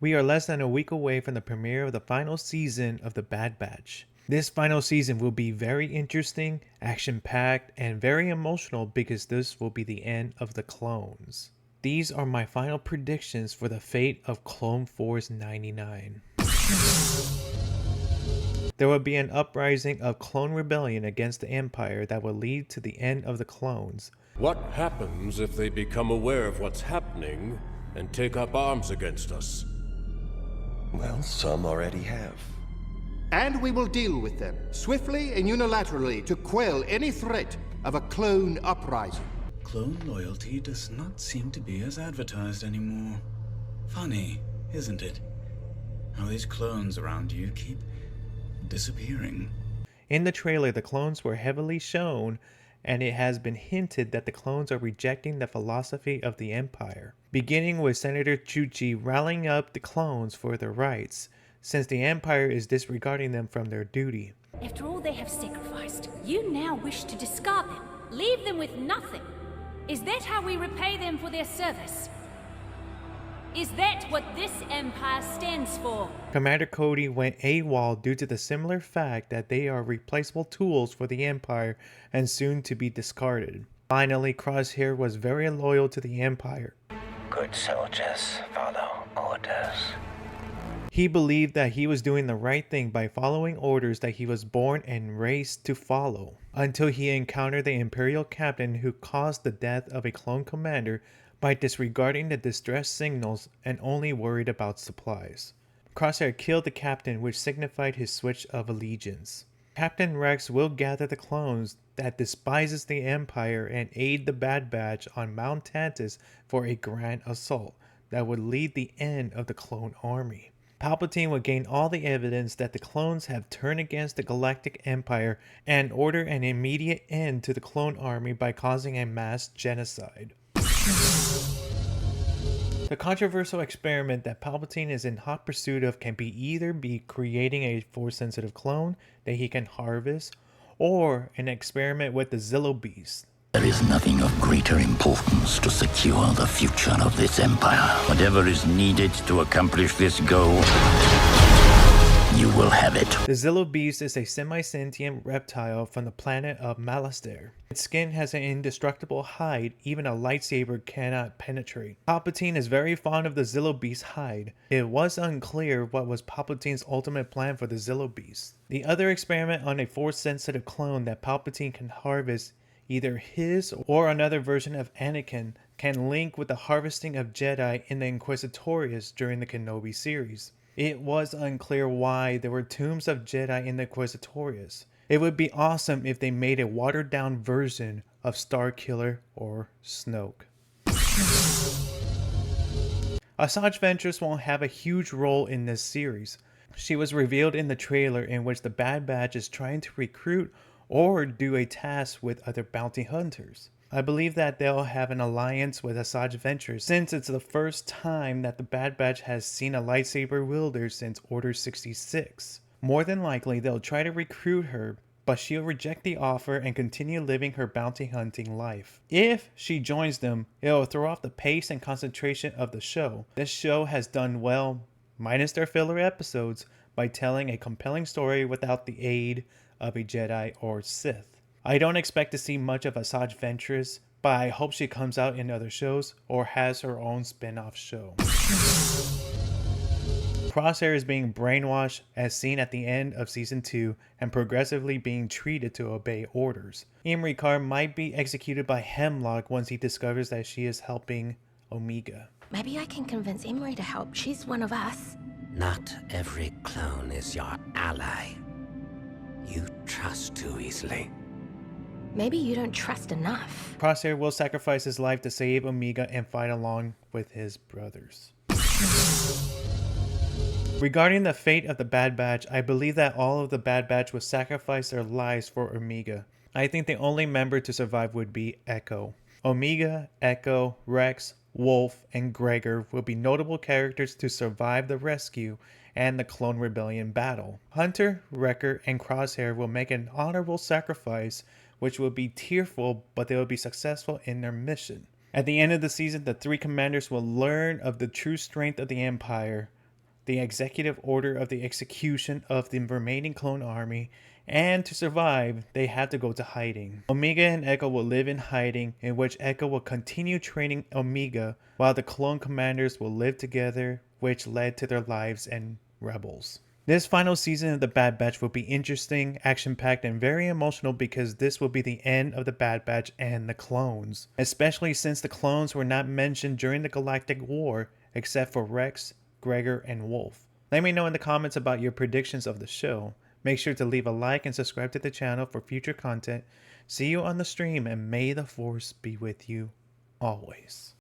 We are less than a week away from the premiere of the final season of The Bad Batch. This final season will be very interesting, action-packed, and very emotional because this will be the end of the clones. These are my final predictions for the fate of Clone Force 99. There will be an uprising of clone rebellion against the Empire that will lead to the end of the clones. What happens if they become aware of what's happening and take up arms against us? Well, some already have. And we will deal with them, swiftly and unilaterally, to quell any threat of a clone uprising. Clone loyalty does not seem to be as advertised anymore. Funny, isn't it? How these clones around you keep disappearing. In the trailer, the clones were heavily shown, and it has been hinted that the clones are rejecting the philosophy of the Empire, beginning with Senator Chuchi rallying up the clones for their rights, since the Empire is disregarding them from their duty. After all they have sacrificed, you now wish to discard them, leave them with nothing. Is that how we repay them for their service? Is that what this Empire stands for? Commander Cody went AWOL due to the similar fact that they are replaceable tools for the Empire and soon to be discarded. Finally, Crosshair was very loyal to the Empire. Good soldiers follow orders. He believed that he was doing the right thing by following orders that he was born and raised to follow, until he encountered the Imperial captain who caused the death of a clone commander by disregarding the distress signals and only worried about supplies. Crosshair killed the captain, which signified his switch of allegiance. Captain Rex will gather the clones that despises the Empire and aid the Bad Batch on Mount Tantus for a grand assault that would lead the end of the clone army. Palpatine would gain all the evidence that the clones have turned against the Galactic Empire and order an immediate end to the clone army by causing a mass genocide. The controversial experiment that Palpatine is in hot pursuit of can either be creating a Force-sensitive clone that he can harvest, or an experiment with the Zillo Beast. There is nothing of greater importance to secure the future of this empire. Whatever is needed to accomplish this goal, you will have it. The Zillo Beast is a semi-sentient reptile from the planet of Malastair. Its skin has an indestructible hide even a lightsaber cannot penetrate. Palpatine is very fond of the Zillo Beast's hide. It was unclear what was Palpatine's ultimate plan for the Zillo Beast. The other experiment on a Force-sensitive clone that Palpatine can harvest, either his or another version of Anakin, can link with the harvesting of Jedi in the Inquisitorius during the Kenobi series. It was unclear why there were tombs of Jedi in the Inquisitorius. It would be awesome if they made a watered down version of Starkiller or Snoke. Asajj Ventress won't have a huge role in this series. She was revealed in the trailer in which the Bad Batch is trying to recruit or do a task with other bounty hunters. I believe that they'll have an alliance with Asajj Ventress since it's the first time that the Bad Batch has seen a lightsaber wielder since Order 66. More than likely they'll try to recruit her, but she'll reject the offer and continue living her bounty hunting life. If she joins them, it'll throw off the pace and concentration of the show. This show has done well, minus their filler episodes, by telling a compelling story without the aid of a Jedi or Sith. I don't expect to see much of Asajj Ventress, but I hope she comes out in other shows or has her own spin-off show. Crosshair is being brainwashed as seen at the end of Season 2 and progressively being treated to obey orders. Imri Carr might be executed by Hemlock once he discovers that she is helping Omega. Maybe I can convince Imri to help. She's one of us. Not every clone is your ally. You trust too easily. Maybe you don't trust enough. Crosshair will sacrifice his life to save Omega and fight along with his brothers. Regarding the fate of the Bad Batch, I believe that all of the Bad Batch will sacrifice their lives for Omega. I think the only member to survive would be Echo. Omega, Echo, Rex, Wolf, and Gregor will be notable characters to survive the rescue and the Clone Rebellion battle. Hunter, Wrecker, and Crosshair will make an honorable sacrifice, which will be tearful, but they will be successful in their mission. At the end of the season, the three commanders will learn of the true strength of the Empire, the executive order of the execution of the remaining clone army, and to survive, they had to go to hiding. Omega and Echo will live in hiding, in which Echo will continue training Omega, while the clone commanders will live together, which led to their lives and rebels. This final season of The Bad Batch will be interesting, action-packed, and very emotional because this will be the end of The Bad Batch and the clones, especially since the clones were not mentioned during the Galactic War except for Rex, Gregor, and Wolf. Let me know in the comments about your predictions of the show. Make sure to leave a like and subscribe to the channel for future content. See you on the stream, and may the Force be with you always.